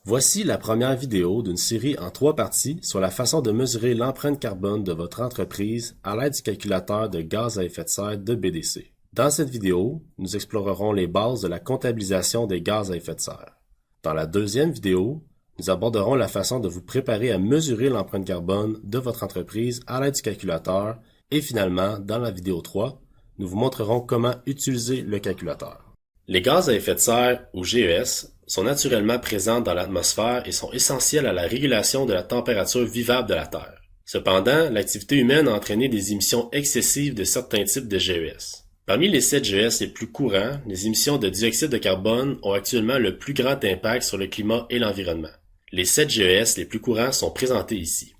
Voici la première vidéo d'une série en 3 parties sur la façon de mesurer l'empreinte carbone de votre entreprise à l'aide du calculateur de gaz à effet de serre de BDC. Dans cette vidéo, nous explorerons les bases de la comptabilisation des gaz à effet de serre. Dans la deuxième vidéo, nous aborderons la façon de vous préparer à mesurer l'empreinte carbone de votre entreprise à l'aide du calculateur et finalement, dans la vidéo 3, nous vous montrerons comment utiliser le calculateur. Les gaz à effet de serre, ou GES, sont naturellement présents dans l'atmosphère et sont essentiels à la régulation de la température vivable de la Terre. Cependant, l'activité humaine a entraîné des émissions excessives de certains types de GES. Parmi les 7 GES les plus courants, les émissions de dioxyde de carbone ont actuellement le plus grand impact sur le climat et l'environnement. Les 7 GES les plus courants sont présentés ici.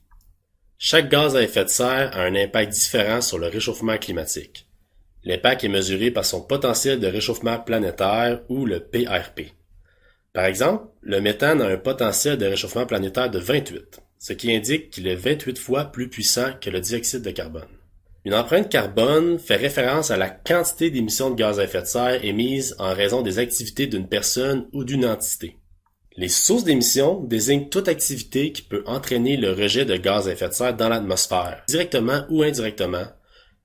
Chaque gaz à effet de serre a un impact différent sur le réchauffement climatique. L'impact est mesuré par son potentiel de réchauffement planétaire ou le PRP. Par exemple, le méthane a un potentiel de réchauffement planétaire de 28, ce qui indique qu'il est 28 fois plus puissant que le dioxyde de carbone. Une empreinte carbone fait référence à la quantité d'émissions de gaz à effet de serre émises en raison des activités d'une personne ou d'une entité. Les sources d'émissions désignent toute activité qui peut entraîner le rejet de gaz à effet de serre dans l'atmosphère, directement ou indirectement.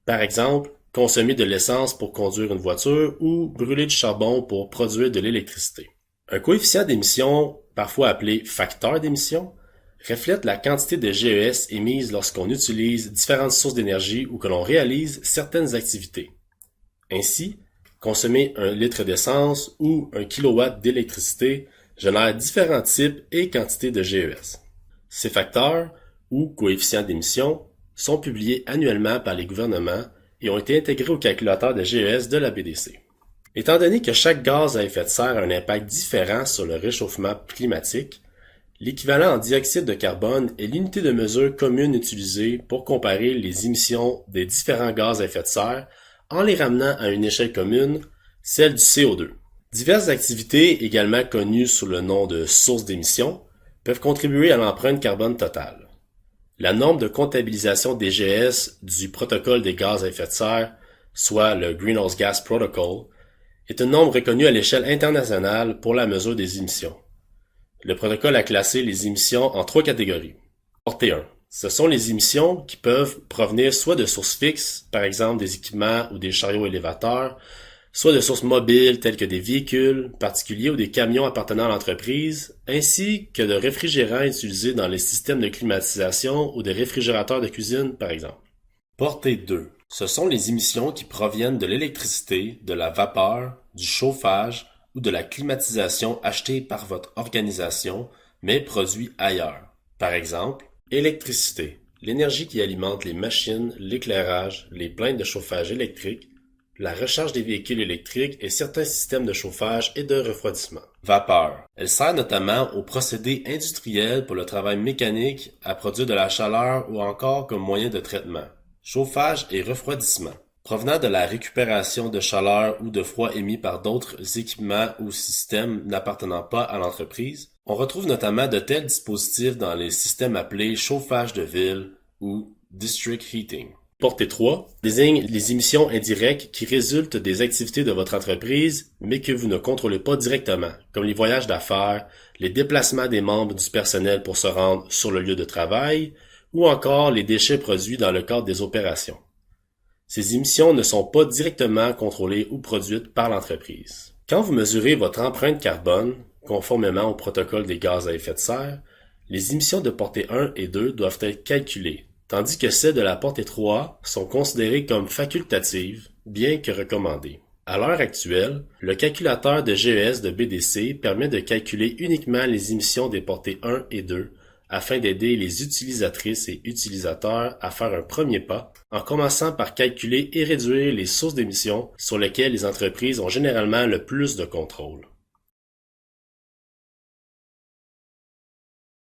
Par exemple, consommer de l'essence pour conduire une voiture ou brûler du charbon pour produire de l'électricité. Un coefficient d'émission, parfois appelé facteur d'émission, reflète la quantité de GES émise lorsqu'on utilise différentes sources d'énergie ou que l'on réalise certaines activités. Ainsi, consommer 1 litre d'essence ou 1 kW d'électricité génère différents types et quantités de GES. Ces facteurs, ou coefficients d'émission, sont publiés annuellement par les gouvernements et ont été intégrés au calculateur de GES de la BDC. Étant donné que chaque gaz à effet de serre a un impact différent sur le réchauffement climatique, l'équivalent en dioxyde de carbone est l'unité de mesure commune utilisée pour comparer les émissions des différents gaz à effet de serre en les ramenant à une échelle commune, celle du CO2. Diverses activités, également connues sous le nom de sources d'émissions, peuvent contribuer à l'empreinte carbone totale. La norme de comptabilisation des GES du protocole des gaz à effet de serre, soit le Greenhouse Gas Protocol, est une norme reconnue à l'échelle internationale pour la mesure des émissions. Le protocole a classé les émissions en 3 catégories. Portée 1. Ce sont les émissions qui peuvent provenir soit de sources fixes, par exemple des équipements ou des chariots élévateurs, soit de sources mobiles telles que des véhicules particuliers ou des camions appartenant à l'entreprise, ainsi que de réfrigérants utilisés dans les systèmes de climatisation ou de réfrigérateurs de cuisine, par exemple. Portée 2. Ce sont les émissions qui proviennent de l'électricité, de la vapeur, du chauffage ou de la climatisation achetées par votre organisation, mais produits ailleurs. Par exemple, électricité, l'énergie qui alimente les machines, l'éclairage, les plaintes de chauffage électrique, la recharge des véhicules électriques et certains systèmes de chauffage et de refroidissement. Vapeur. Elle sert notamment aux procédés industriels pour le travail mécanique, à produire de la chaleur ou encore comme moyen de traitement. Chauffage et refroidissement. Provenant de la récupération de chaleur ou de froid émis par d'autres équipements ou systèmes n'appartenant pas à l'entreprise, on retrouve notamment de tels dispositifs dans les systèmes appelés chauffage de ville ou district heating. Portée 3 désigne les émissions indirectes qui résultent des activités de votre entreprise, mais que vous ne contrôlez pas directement, comme les voyages d'affaires, les déplacements des membres du personnel pour se rendre sur le lieu de travail, ou encore les déchets produits dans le cadre des opérations. Ces émissions ne sont pas directement contrôlées ou produites par l'entreprise. Quand vous mesurez votre empreinte carbone, conformément au protocole des gaz à effet de serre, les émissions de portée 1 et 2 doivent être calculées, tandis que celles de la portée 3 sont considérées comme facultatives, bien que recommandées. À l'heure actuelle, le calculateur de GES de BDC permet de calculer uniquement les émissions des portées 1 et 2 afin d'aider les utilisatrices et utilisateurs à faire un premier pas en commençant par calculer et réduire les sources d'émissions sur lesquelles les entreprises ont généralement le plus de contrôle.